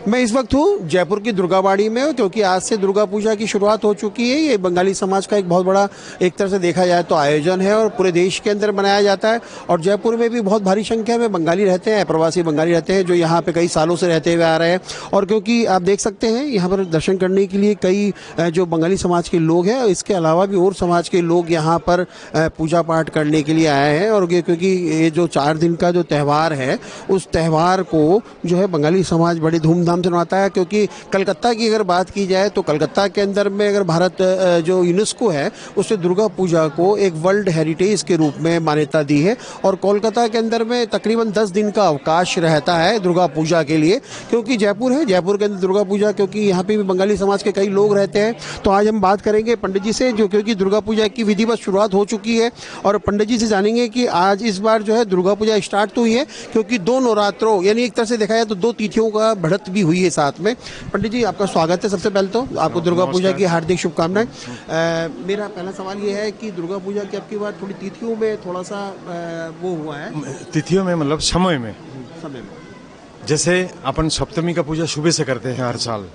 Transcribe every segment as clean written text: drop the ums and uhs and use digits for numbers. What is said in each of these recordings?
मैं इस वक्त हूँ जयपुर की दुर्गाबाड़ी में, क्योंकि आज से दुर्गा पूजा की शुरुआत हो चुकी है। ये बंगाली समाज का एक बहुत बड़ा, एक तरह से देखा जाए तो आयोजन है और पूरे देश के अंदर मनाया जाता है। और जयपुर में भी बहुत भारी संख्या में बंगाली रहते हैं, प्रवासी बंगाली रहते हैं, जो यहाँ पे कई सालों से रहते हुए आ रहे हैं। और क्योंकि आप देख सकते हैं यहाँ पर दर्शन करने के लिए कई जो बंगाली समाज के लोग हैं, इसके अलावा भी और समाज के लोग यहाँ पर पूजा पाठ करने के लिए आए हैं। और क्योंकि ये जो 4 दिन का जो त्यौहार है, उस त्यौहार को जो है बंगाली समाज बड़ी धूमधाम से मनाता है। क्योंकि कलकत्ता की अगर बात की जाए तो कलकत्ता के अंदर में अगर भारत जो यूनेस्को है उससे दुर्गा पूजा को एक वर्ल्ड हेरिटेज के रूप में मान्यता दी है। और कोलकाता के अंदर में तकरीबन 10 दिन का अवकाश रहता है दुर्गा पूजा के लिए, क्योंकि जयपुर है, जयपुर के अंदर दुर्गा पूजा, क्योंकि यहाँ पे भी बंगाली समाज के कई लोग रहते हैं। तो आज हम बात करेंगे पंडित जी से, जो क्योंकि दुर्गा पूजा की विधिवत शुरुआत हो चुकी है, और पंडित जी से जानेंगे कि आज इस बार जो है दुर्गा पूजा स्टार्ट तो हुई है, क्योंकि 2 नवरात्रों यानी एक तरह से देखा जाए तो 2 तिथियों का बढ़त भी हुई है साथ में। पंडित जी आपका स्वागत है। सबसे पहले तो आपको दुर्गा पूजा की हार्दिक शुभकामनाएं। मेरा पहला सवाल ये है कि दुर्गा पूजा की अब की बार थोड़ी तिथियों में थोड़ा सा वो हुआ है, तिथियों में मतलब समय में जैसे अपन सप्तमी का पूजा सुबह से करते हैं हर साल,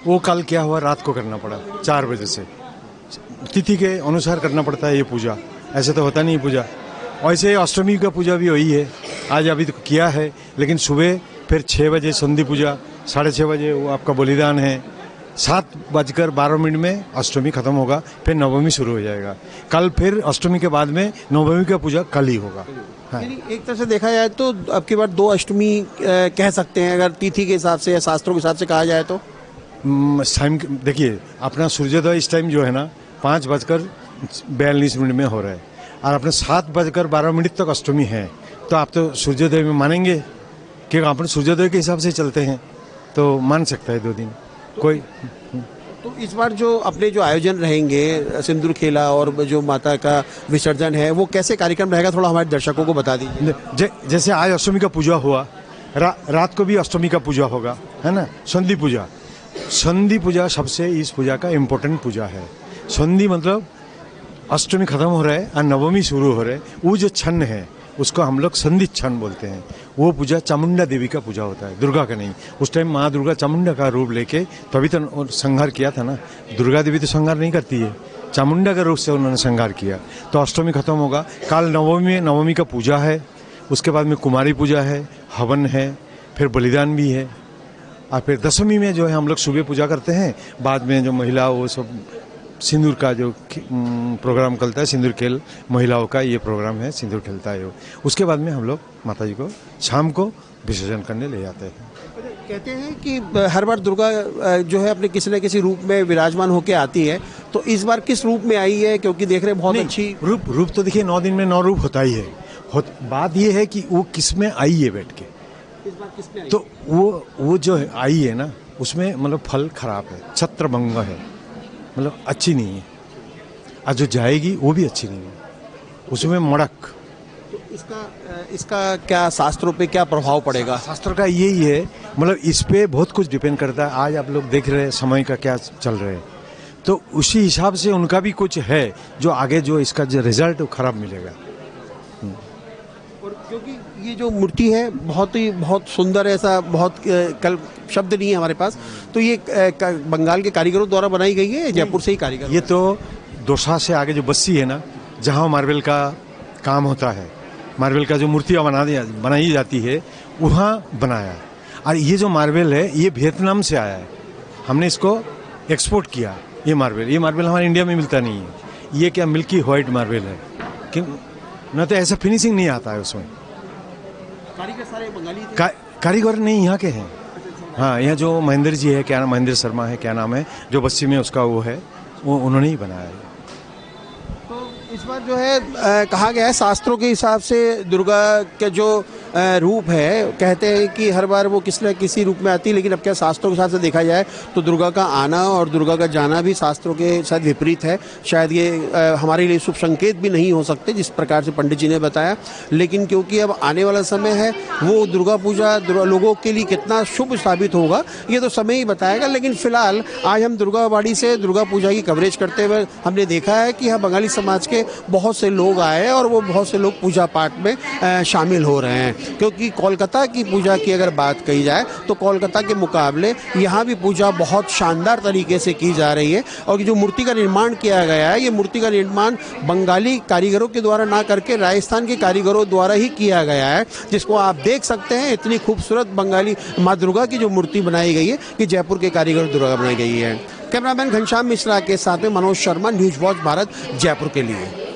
वो कल क्या हुआ, रात को करना पड़ा 4 बजे से। तिथि के अनुसार करना पड़ता है ये पूजा, ऐसे तो होता नहीं पूजा। वैसे अष्टमी का पूजा भी वही है, आज अभी तो किया है, लेकिन सुबह फिर 6 बजे संधि पूजा, 6:30 बजे वो आपका बलिदान है, 7:12 में अष्टमी खत्म होगा, फिर नवमी शुरू हो जाएगा। कल फिर अष्टमी के बाद में नवमी का पूजा कल ही होगा। हाँ। एक तरह से देखा जाए तो अब की बार 2 अष्टमी कह सकते हैं अगर तिथि के हिसाब से या शास्त्रों के हिसाब से कहा जाए तो। टाइम देखिए, अपना सूर्योदय इस टाइम जो है ना 5:42 में हो रहा है, और अपने 7:12 तक अष्टमी है। तो आप तो सूर्योदय में मानेंगे, क्योंकि अपन सूर्योदय के हिसाब से चलते हैं, तो मान सकता है 2 दिन कोई। तो इस बार जो अपने जो आयोजन रहेंगे, सिंदूर खेला और जो माता का विसर्जन है, वो कैसे कार्यक्रम रहेगा, थोड़ा हमारे दर्शकों को बता दीजिए। जैसे आज अष्टमी का पूजा हुआ, रात को भी अष्टमी का पूजा होगा, है ना। संधि पूजा, संधि पूजा सबसे इस पूजा का इम्पोर्टेंट पूजा है। संधि मतलब अष्टमी खत्म हो रहा है और नवमी शुरू हो रहा है, वो जो क्षण है उसको हम लोग संधि क्षण बोलते हैं। वो पूजा चामुंडा देवी का पूजा होता है, दुर्गा का नहीं। उस टाइम माँ दुर्गा चामुंडा का रूप लेके तभी तो संहार किया था ना। दुर्गा देवी तो संहार नहीं करती है, चामुंडा का रूप से उन्होंने संहार किया। तो अष्टमी खत्म होगा, कल नवमी का पूजा है, उसके बाद में कुमारी पूजा है, हवन है, फिर बलिदान भी है, और फिर दशमी में जो है हम लोग सुबह पूजा करते हैं। बाद में जो महिला वो सब सिंदूर का जो प्रोग्राम चलता है, सिंदूर खेल महिलाओं का ये प्रोग्राम है, सिंदूर खेलता है वो। उसके बाद में हम लोग माता जी को शाम को विसर्जन करने ले जाते हैं। कहते हैं कि हर बार दुर्गा जो है अपने किसी न किसी रूप में विराजमान होकर आती है, तो इस बार किस रूप में आई है, क्योंकि देख रहे बहुत अच्छी रूप तो देखिए 9 दिन में 9 रूप होता ही है। बात ये है कि वो किस में आई है बैठ के, इस बार किस में आई? तो वो जो आई है ना, उसमें मतलब फल खराब है, छत्रभंग है, मतलब अच्छी नहीं है। और जो जाएगी वो भी अच्छी नहीं है, उसमें मड़क। तो इसका क्या शास्त्रों पे क्या प्रभाव पड़ेगा? शास्त्रों का यही है, मतलब इस पे बहुत कुछ डिपेंड करता है। आज आप लोग देख रहे हैं समय का क्या चल रहा है, तो उसी हिसाब से उनका भी कुछ है, जो आगे जो इसका जो रिजल्ट खराब मिलेगा। और क्योंकि ये जो मूर्ति है बहुत सुंदर, ऐसा बहुत कल शब्द नहीं है हमारे पास, तो ये बंगाल के कारीगरों द्वारा बनाई गई है, जयपुर से ही कारीगर? ये तो दोसा से आगे जो बस्सी है ना, जहाँ मार्बल का काम होता है, मार्बल का जो मूर्तियाँ बनाई जाती है, वहाँ बनाया। और ये जो मार्बल है ये वियतनाम से आया है, हमने इसको एक्सपोर्ट किया। ये मार्बल हमारे इंडिया में मिलता नहीं है। ये क्या मिल्की वाइट मार्बल है, कि न तो ऐसा फिनिशिंग नहीं आता है उसमें। कारीगर सारे बंगाली कारीगर नहीं यहाँ के हैं। हाँ, यहाँ जो महेंद्र जी है, क्या नाम, महेंद्र शर्मा है, क्या नाम है, जो बस्सी में उसका वो है, वो उन्होंने ही बनाया है। तो इस बार जो है कहा गया है शास्त्रों के हिसाब से दुर्गा का जो रूप है, कहते हैं कि हर बार वो किसी न किसी रूप में आती है, लेकिन अब क्या शास्त्रों के हिसाब से देखा जाए तो दुर्गा का आना और दुर्गा का जाना भी शास्त्रों के साथ विपरीत है। शायद ये हमारे लिए शुभ संकेत भी नहीं हो सकते, जिस प्रकार से पंडित जी ने बताया। लेकिन क्योंकि अब आने वाला समय है, वो दुर्गा पूजा लोगों के लिए कितना शुभ साबित होगा ये तो समय ही बताएगा। लेकिन फिलहाल आज हम दुर्गाबाड़ी से दुर्गा पूजा की कवरेज करते हुए हमने देखा है कि यहाँ बंगाली समाज के बहुत से लोग आए और वो बहुत से लोग पूजा पाठ में शामिल हो रहे हैं। क्योंकि कोलकाता की पूजा की अगर बात कही जाए तो कोलकाता के मुकाबले यहाँ भी पूजा बहुत शानदार तरीके से की जा रही है। और जो मूर्ति का निर्माण किया गया है, ये मूर्ति का निर्माण बंगाली कारीगरों के द्वारा ना करके राजस्थान के कारीगरों द्वारा ही किया गया है, जिसको आप देख सकते हैं। इतनी खूबसूरत बंगाली माँ दुर्गा की जो मूर्ति बनाई गई है कि जयपुर के कारीगरों द्वारा बनाई गई है। कैमरामैन घनश्याम मिश्रा के साथ में मनोज शर्मा, न्यूज वॉच भारत, जयपुर के लिए।